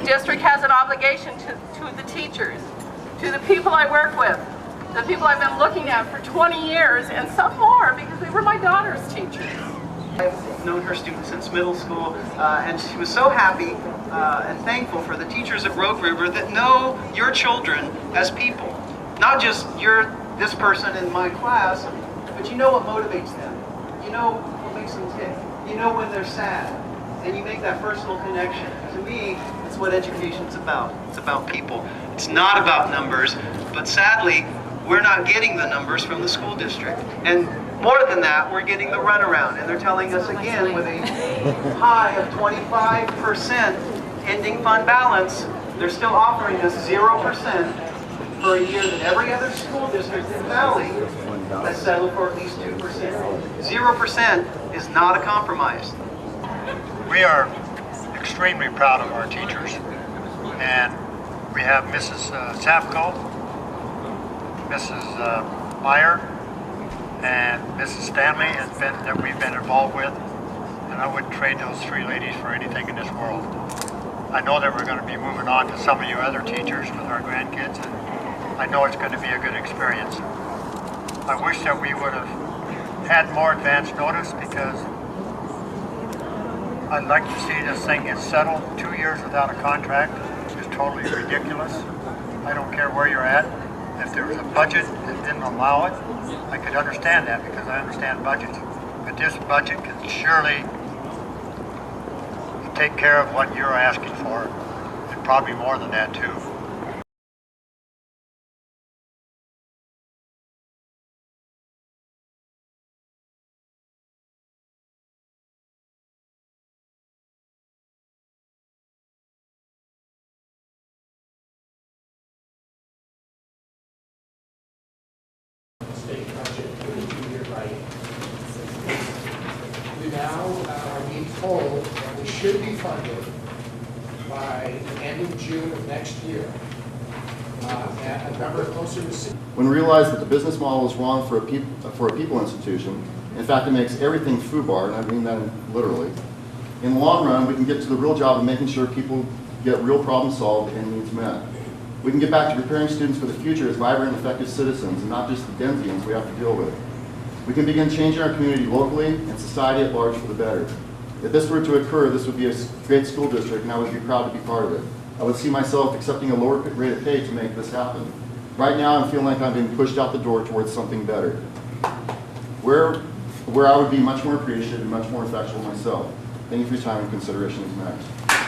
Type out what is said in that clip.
district has an obligation to the teachers, to the people I work with, the people I've been looking at for 20 years, and some more because they were my daughter's teachers. I've known her student since middle school, and she was so happy and thankful for the teachers at Rogue River that know your children as people. Not just you're this person in my class, but you know what motivates them. You know what makes them tick. You know when they're sad. And you make that personal connection. To me, that's what education's about. It's about people. It's not about numbers, but sadly, we're not getting the numbers from the school district. And more than that, we're getting the runaround. And they're telling us again with a high of 25% ending fund balance, they're still offering us 0% for a year that every other school district in the Valley has settled for at least 2%. 0% is not a compromise. We are extremely proud of our teachers, and we have Mrs. Safko, Mrs. Meyer, and Mrs. Stanley that we've been involved with, and I wouldn't trade those three ladies for anything in this world. I know that we're going to be moving on to some of you other teachers with our grandkids, and I know it's going to be a good experience. I wish that we would have had more advance notice, because I'd like to see this thing get settled. 2 years without a contract is totally ridiculous. I don't care where you're at. If there was a budget that didn't allow it, I could understand that, because I understand budgets. But this budget can surely take care of what you're asking for, and probably more than that too. State budget for the junior right. We now are being told that we should be funded by the end of June of next year at a number closer to 6. When we realize that the business model is wrong for a people institution, in fact it makes everything FUBAR, and I mean that literally, in the long run we can get to the real job of making sure people get real problems solved and needs met. We can get back to preparing students for the future as vibrant and effective citizens, and not just the densians we have to deal with. We can begin changing our community locally and society at large for the better. If this were to occur, this would be a great school district, and I would be proud to be part of it. I would see myself accepting a lower rate of pay to make this happen. Right now, I'm feeling like I'm being pushed out the door towards something better, where I would be much more appreciated and much more effectual myself. Thank you for your time and consideration. Next.